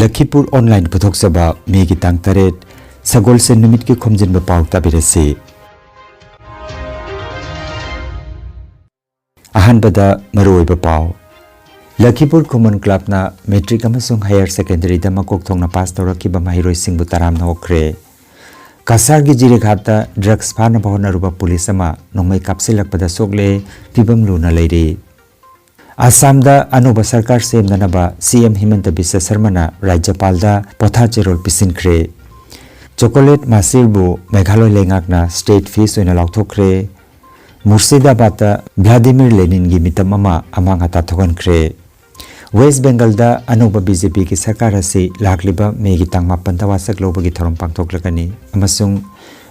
Lakhipur Online Puthok Saba Megi Tang Taret Sagol Se Numit Ki Khomjinba Pao Tabirasi Ahanbada Maroiba Pao Lakhipur Common Club na Metric amasung Higher Secondary da makok thongna pass tawrakiba mahiroi singbu taram na okre Kasar gi Jirighabta drugs phana bahona ruba police ama nongmai kapsilakpada sogle pibam luna leiri Assam da Anuba Sarkar semnanaba CM Himanta Biswa Sarmana Rajyapalda potha cherol pisinkre Chocolate Masirbu Meghaloi lengakna state fees oina lauthokre Murshidabad da Vladimir Lenin gi mitam ama amang hata thogankre West Bengal da Anuba BJP ki sarkar asi lakliba megi tangma pantawasak lobagi thorom pangthoklakani amasung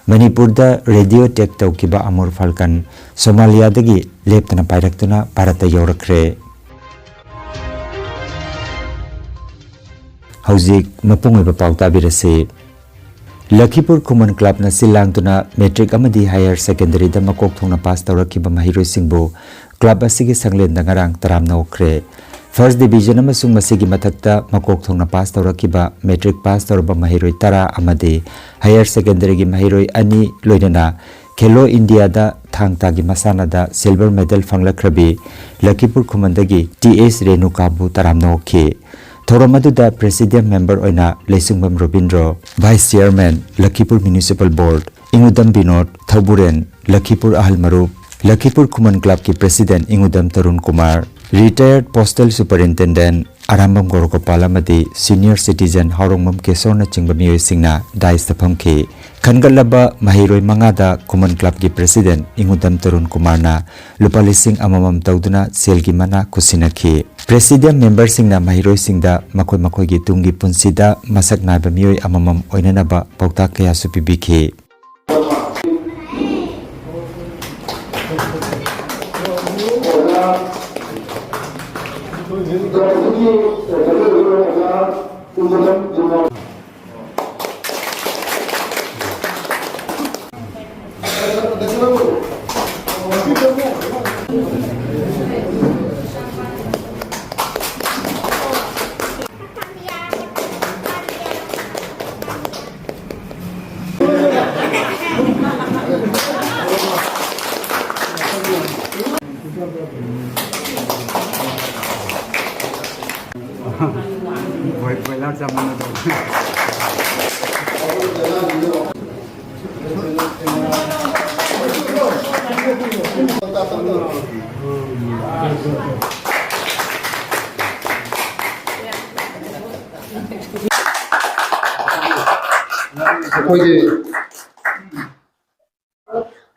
Manipur da radio tech taukiba Amur Falcon Somalia dagi leptana pairaktuna Bharata yorakre Hauzik mapungiba pauta birase Lakhipur Common Club na silangtuna metric amadi higher secondary da makok thongna pass tawrakiba mahiroi singbu club asigi sanglen da ngarang taramna okre First Division amasung masigi mathakta makok thongna pass tawrakiba metric pass tawraba mahiroi tara amadi higher secondary gi mahiroi ani loinana Khelo India da thangta gi masana da silver medal phanglakrabi Lakhipur khumandagi TS Renukabu taramna okhe Thoramadu da president member oina Leisungbam Robindro vice chairman Lakhipur Municipal Board Ingudam Binod Thaburen Lakhipur Ahalmaru Lakhipur Common Club ki president Ingudam Tarun Kumar Retired Postal Superintendent Arambam Gorokopal amadi Senior Citizen Haurongmam Kesona Chingba Miyoi Singna Daista Phamki Khangalaba Mahiroi Mangada Common Club ki President Ingudam Tarun Kumar na Lupa Lising Amamam Tauduna Selgi Mana Kusinaki President Member Singna Mahiroi Singda Makoi gi Tungi Punsida Masak Naiba Miyoi Amamam Oinanaba Paukta Kaya Supibiki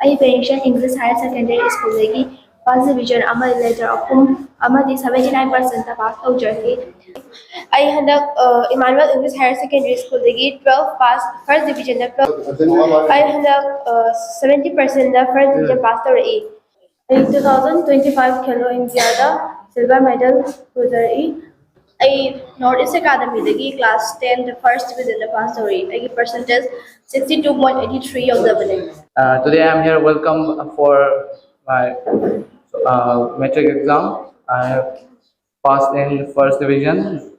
I finished English Higher Secondary School lagi first division ama letter akum ama di 79% pass out jaki. I hendak Emmanuel English Higher Secondary School lagi 12 pass first division da 12. I hendak 70% da first division pass out e. In 2025 Khelo India da silver medal holder e. I Northeast Academy lagi class 10 the first division da pass out e. I percentage 62.83 of the winning. Today I am here welcome for my metric exam. I have passed in first division,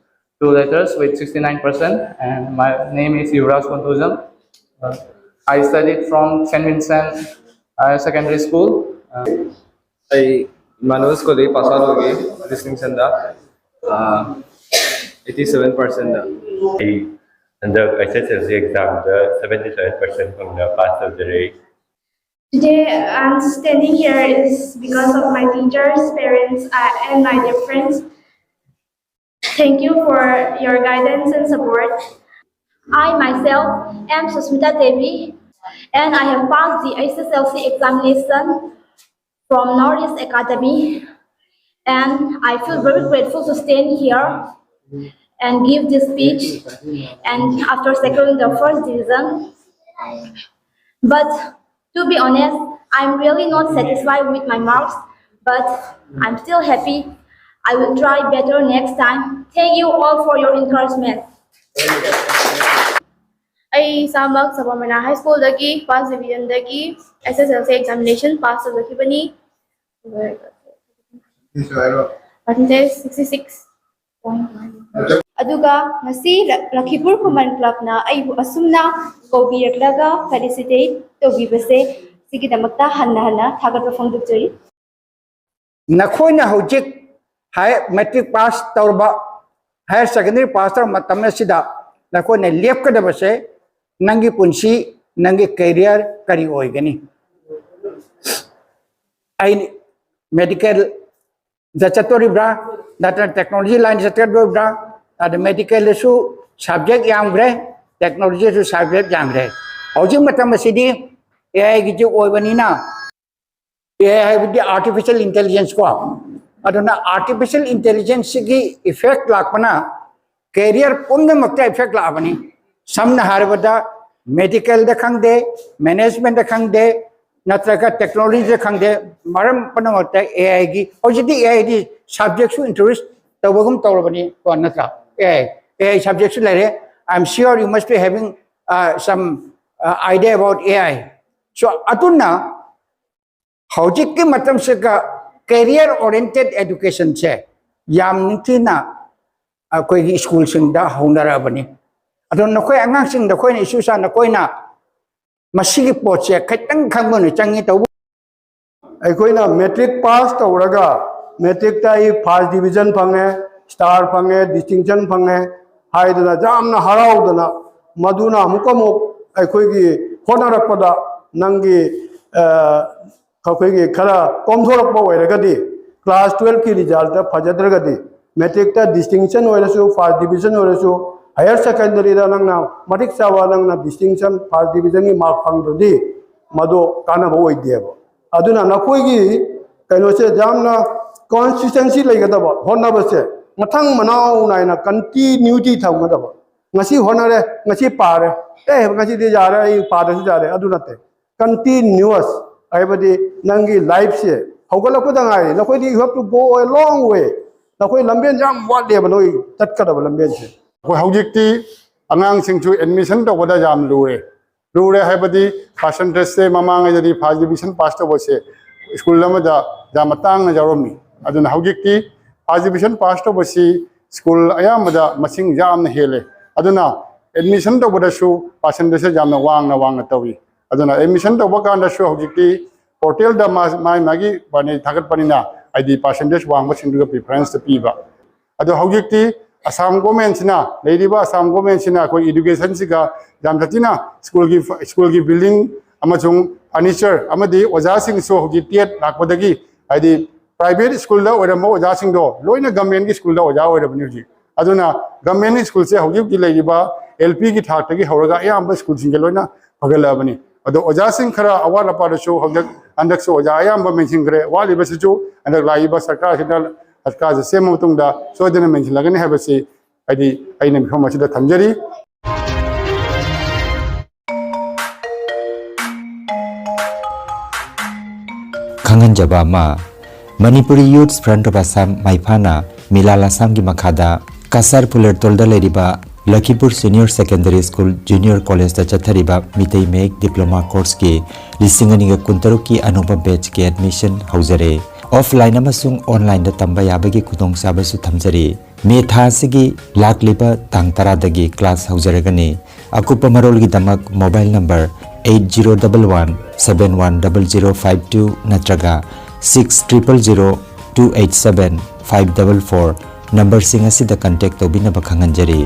2 letters with 69%, and my name is Yuvraj Kontuzam. I studied from St. Vincent Secondary School. I Manuel School pass out distinction 87%. And the SSLC exam, the 77% from the pass of the rate. Today I'm standing here is because of my teachers, parents, and my dear friends. Thank you for your guidance and support. I myself am Susmita Devi, and I have passed the SSLC examination from Northeast Academy, and I feel very grateful to stand here and give this speech and after securing the first division. But to be honest, I'm really not satisfied with my marks, but I'm still happy. I will try better next time. Thank you all for your encouragement. I samak Sabamana High School dagi first division dagi SSLC examination pass tawrakibani. Percentage 66.1. aduga ngasi Lakhipur Human Club na aibu asumna kobiyaklaga felicitate tobibase sigidamakta hanna thagatwa phongdukjari नखोइना हौजिक high matric pass तौरबा higher secondary pass तौर मतम सिदा नखोइना लेपकदबसे नंगी पुंसी नंगी career करी ओइगनी आई medical जचतोरिब्रा नत्र टेक्नोलॉजी लाइन जचतोरिब्रा अद मेडिकल सु सब्जेक्ट यामग्रे टेक्नोलॉजी सु सब्जेक्ट यामग्रे हौजिक मतम सिदी एआई गी जो ओइबनीना AI with the artificial intelligence ko aduna artificial intelligence ki effect lakpana career punna makta effect labani samna harabada medical da khangde management da khangde natraga technology da khangde maram pana makta AI gi hojidi AI di subject su interest tawagum tawrabani ko natra AI subject su lere I'm sure you must be having some idea about AI so atuna हौजिक के मतम से का career oriented education से याम निथिना कोई school सिंदा होनरा बनी अदो नखोय अंगांग सिंग दखोय ने issue सा नखोय ना मसिगी पोचे खतंग खंगन चंगी तो अखोइना मैट्रिक पास तौरगा मैट्रिक ताई फर्स्ट डिवीजन फंगे स्टार फंगे डिस्टिंक्शन फंगे हाइदना जामना हराउदना मदुना अमुकमु अखोइगी होनरपदा नंगी अखोइगी खरा कमथोरप ओइरगदी क्लास 12 की रिजल्ट फजद्रगदी मैट्रिक ता डिस्टिंक्शन ओइरसु फर्स्ट डिवीजन ओइरसु हायर सेकेंडरी दा नंगना मटिक सावा नंगना डिस्टिंक्शन फर्स्ट डिवीजन की मार्क फंगददी मदो कानबो ओइदेबो अदुना नखोइगी कइनोसे जामना कंसिस्टेंसी लेगदबो होनबसे मथंग मनाउ नाइना कंटिन्यूटी थमगदबो ngasi honare ngasi pare ngasi de jare ai pare su jare adu nate continuous aibadi nangi life se hogala ko dangai nakoi you have to go a long way nakoi lamben jam wat de banoi tatkada lamben se ko hojikti angang singchu admission to boda jam lure haibadi percentage se mamang jadi first division pass to bose school lama da jamatang na jaromi aduna hojikti first division pass to bose school ayam da masing jam na hele aduna admission to boda shu percentage jam na wang na tawi aduna admission to boka na shu hojikti portal da mai magi bani thagat panina id percentage wang ba singdu preference to piba adu hojikti Assam government sina leidiba Assam government sina ko education siga jam thatina school ki building amachung furniture amadi oja sing so hoji tiet lakpadagi id private school da oramo oja sing do loina government ki school da oja orabani ji aduna government school se hoji ki leidiba LP ki thak tagi horaga ayamba school sing loina pagalabani ado oja sing khara awara pa so hojak andak so oja ayamba mention gre wali basu andak laiba sarkar sidal Aska same mutung da so dena mention lagani have say adi aina mi homa chida thamjari Khangan Jabama Manipuri Youth Front of Assam Maipana Milala Samgi Makhada Kasar Puler Tolda Leriba Lakhipur Senior Secondary School Junior College da Chathariba Mitei Mek Diploma course ki Lisinganiga Kuntaruki Anupa batch ki admission hauzare offline amasung online da tamba yabagi kudong sabasu thamjari me tha sigi lakliba tang taradagi class haujaragani akupa marol gi damak mobile number 8011 710052 natraga 600287 544 number sing asida contact tobina bakhanganjari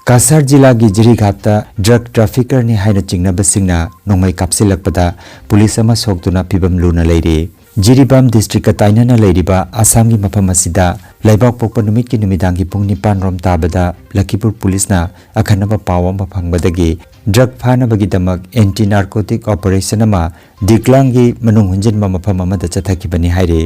Kasar जिला की जिरीघाटा drug trafficker ने हाइना चिंगनाबसिंगना नोंमै कापसिलकपदा police अमा सोक्तुना फिबम लुना लेरे Jiribam district ताइनाना लेरिबा Assam की मफम असिदा लाइबाक पोकपा नुमित की नुमिदांगी पुंग 9 रोम ताबदा लखीपुर पुलिसना अखनबा पाव अमा फंगबदगी drug फानबगी दमक anti narcotic operation अमा दिक्लांगी मनुंग हुंजिनबा मफम अमदा चथाखिबनी हाइरे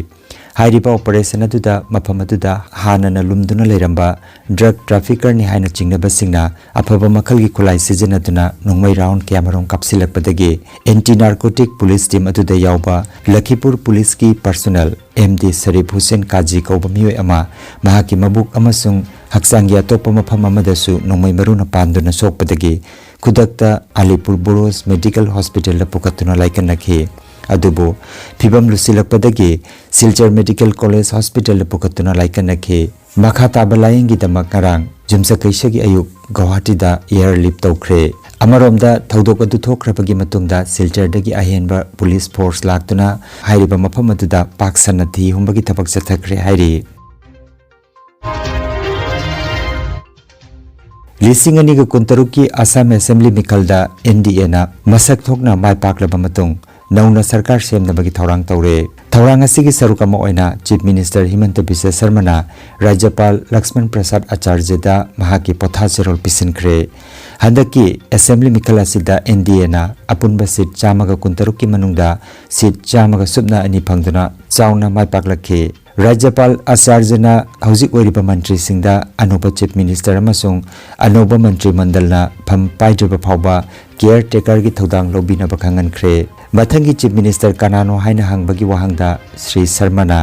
हाइरिबा operation अदुदा मफम अदुदा हानना लुमदुना लेरंबा drug trafficker नि हाइना चिंगनाबसिंगना अफबा मखलगी खुलाई सिजनदुना नोंमै राउंड कैमरों कापसिलकपदगी एंटी नार्कोटिक पुलिस टीम अदुदा यावबा लखीपुर पुलिस की personal MD Sarif Hussein Kaji kauba mioi ama mahaki mabuk amasung haksangi atopa mafam amadasु नोंमै मरुना पान्दुना सोकपदगी खुदकता अलीपुर बोरोस मेडिकल हॉस्पिटल पुकतुना लाइकनखि अदुबो फिबम लुसिलकपदगी सिलचर मेडिकल कॉलेज हॉस्पिटल पुकतुना लाइकनखि मखा ताबा लायंगी दमक ngarang jumsa kaisagi ayuk Guwahati da air lift tawkhre amarom da thodok adu thokrapagi matungda silchar dagi ahenba police force laktuna hairiba mafam aduda paksana thi humbagi thabak chathakre hairi Lising ani ga kuntaruki Assam Assembly mikalda NDA na masak thokna mai paklaba matung nauna sarkar semnabagi thorang tawre thorang asigi sarukama oina Chief Minister Himanta Biswa Sarma na Rajyapal Lakshman Prasad Acharya da mahaki pothachirol pisinkre handaki Assembly mikala sida NDA na apunba seat chamaga kuntaruki manungda seat chamaga subna ani phangduna chauna mai paklakhe Rajyapal Acharya na hauzik oiriba mantri singda anoba Chief Minister amasung anoba mantri mandal na pham paidriba phawba caretaker gi thodang lobina bakhangan khre Mathangi Chief Minister Kanano haina hangbagi wahangda Sri Sarmana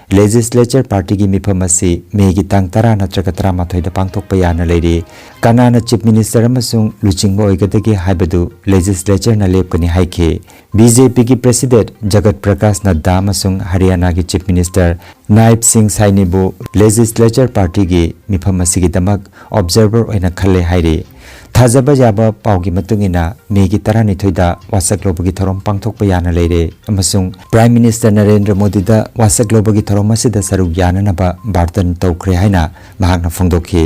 Legislature Party gi miphamasi megi tang tara natraga tara mathoida pangthokpa yana leiri Kanana Chief Minister amasung luchingba oigadagi haibadu Legislature na lepkani haike BJP gi President Jagat Prakash Nadda amasung Haryana gi Chief Minister Naib Singh Sainibu Legislature Party gi miphamasi gi damak observer oina khalle hairi Thajaba jaba paugi matungina megi tarani thoida wasak lobagi thorom pangthokpa yana leire amasung Prime Minister Narendra Modi da wasak lobagi thorom asida saruk yana naba bartan tawkhre haina mahakna phongdokhi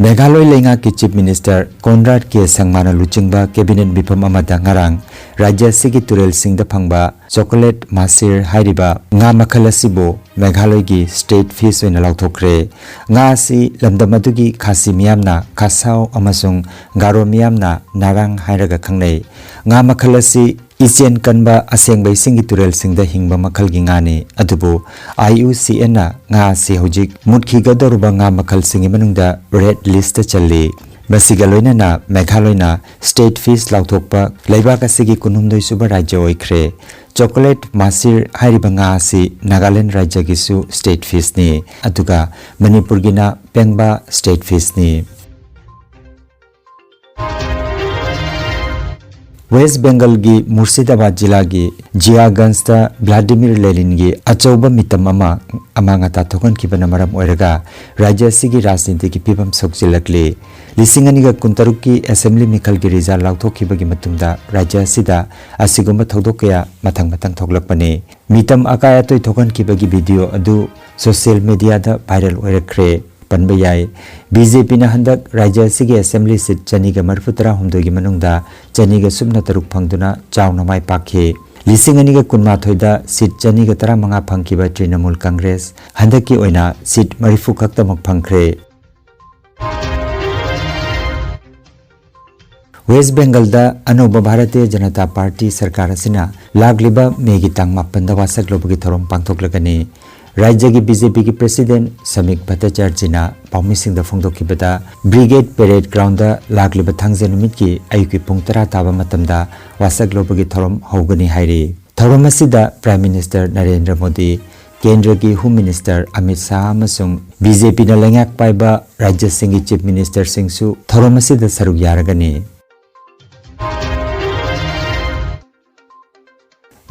Meghaloi lenga ki Chief Minister Conrad K Sangmana luchingba cabinet bifam amada ngarang rajya sigi turel singda phangba chocolate masir hairiba nga makhalasibo Meghaloi gi state fees oina lauthokre nga si lamdamadugi khasi miyamna khasau amasung garo miyamna narang hairaga khangnei nga makhalasi Ichen kanba asengbai singi turel singda hingba makhal gi ngani adubu IUCN na nga si hojik mutkhi gadoruba nga makhal singi manungda red list ta challi Basiga loina na Meghaloi na state fees lauthokpa leibak asigi kunumdoi suba rajya oikhre chocolate masir hairiba nga si Nagaland rajya gisu state fees ni aduga Manipur gina pengba state fees ni West Bengal gi Murshidabad jila gi Jiaganj ta Vladimir Lenin gi achauba mitam amanga ta thokan kibana maram oiraga rajya sigi rajniti ki pibam sokjilakli lisingani ga kuntaruki assembly mikal gi result lauthokhiba gi matungda rajya sida asigumba thodokya mathang thoklakpani mitam akaya toi thokan kiba gi video adu social media da viral oirakre Panbayai BJP na handak rajya sigi assembly seat chaniga marfutara humdogi manungda chaniga subna taruk phangduna chauna mai pakhe lisingani ga kunma thoida seat chaniga tara manga phangkiba Trinamool Congress handaki oina seat marifu khaktamak phangkhre West Bengal da anoba Bharatiya Janata Party sarkar asina lagliba megi tang mapanda wasak lobagi thorom pangthoklagani Rajya gi BJP gi President Samik Bhattacharya na paumising da phongdokhibada Brigade Parade Ground da lagliba thangje numit ki ayuki pung 10 taba matamda wasak lobagi thorom hogani hairi thorom asida Prime Minister Narendra Modi Kendra gi Home Minister Amit Shah amasung BJP na lengak paiba Rajya singi Chief Minister singsu thorom asida saruk yaragani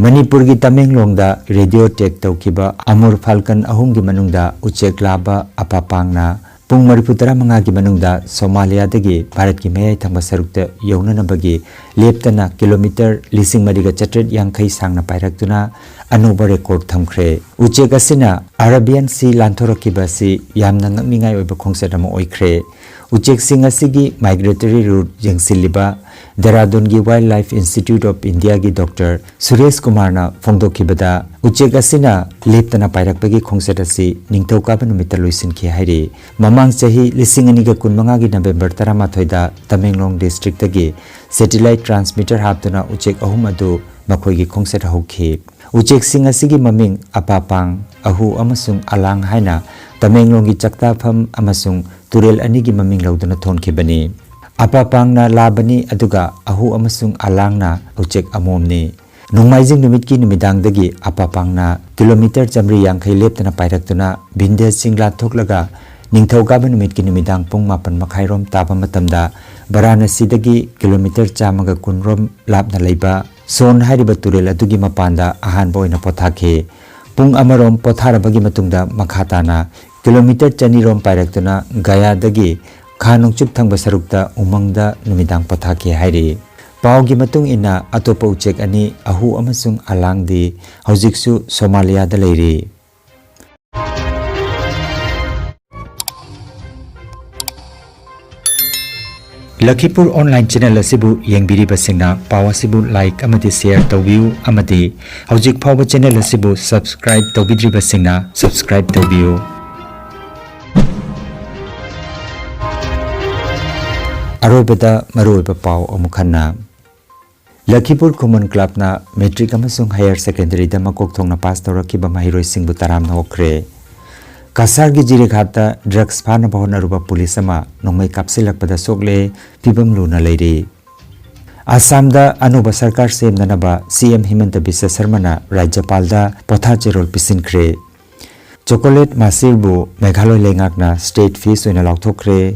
Manipur gi Tamenglong da radio tech tawkiba Amur Falcon ahum gi manungda uchek laba apapangna pung mariputara manga gi manungda Somalia dagi Bharat gi mayai thangba sarukta yaunanabagi leptana kilometer lising mariga chatret yangkhai sangna pairaktuna anoba record thamkhre uchek asina Arabian Sea lanthorakiba si yamna ngakmingai oiba khongsadama oikhre uchek sing asigi migratory route jengsiliba Dehradun gi Wildlife Institute of India gi Dr. Suresh Kumar na phongdokhibada uchek asina leptana pairakpagi khongset asi ningthokaba numita loisin khi hairi mamang chahi lisingani ga kunmanga gi November 13 da Tamenglong district tagi satellite transmitter haptuna uchek ahum adu makhoi gi khongset hokhi uchek sing asigi maming apapang ahu amasung alang haina Tamenglong gi chaktafam amasung turel ani gi maming lauduna thonkhibani apapang na labani aduga ahu amasung alang na uchek amomni nungmaijing numit ki numidang dagi apapang na kilometer chamri yangkhai leptana pairaktuna bindya singla thoklaga Ningthaukaban numit ki numidang pung 8:30 taba matamda Varanasi kilometer 110 lapna leiba Son hariba turel adugi mapanda ahanba oina pothakhe pung amarom potharabagi matungda makhatana kilometer 200 pairektuna Gaya dagi Khanungchup thangba sarukta umangda numidang pothakhe hairi Paugi matung ina atopa uchek ani ahu amasung alangdi haujiksu Somalia da leiri Lakhipur online channel asibu yengbiriba singna paw asibu like amati share tawbiu amati haujik phawba channel asibu subscribe tawbidriba singna subscribe tawbiu Arobada maroiba paw amukhanna Lakhipur Common Club na metric amasung higher secondary da makok thongna pass tawrakiba mahiroi singbu taramna okre Kasar gi jiri khata drugs phana bahona ruba police ama nongmai kapsilak pada sokle pibam luna leiri Assam da anuba sarkar semna ba CM Himanta Biswa Sarma na Rajyapal da potha cherol pisinkre Chocolate masirbu Meghaloi lengak na state fees oina lauthokre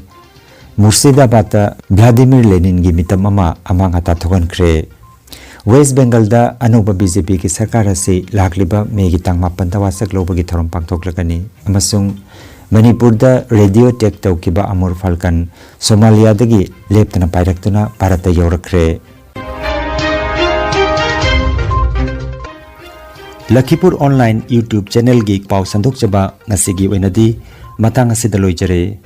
Murshidabad da Vladimir Lenin gi mitam ama amang hata thogankre West Bengal da anuba BJP ki sarkar ase lakliba megi tangma pantawasak lobagi thorom pangthoklakani amasung Manipur da radio tech tawkiba amur falkan Somalia dagi leptana pairaktuna Bharata yorakre Lakhipur online YouTube channel gi paw sandok chaba ngasigi oinadi matang asida loijare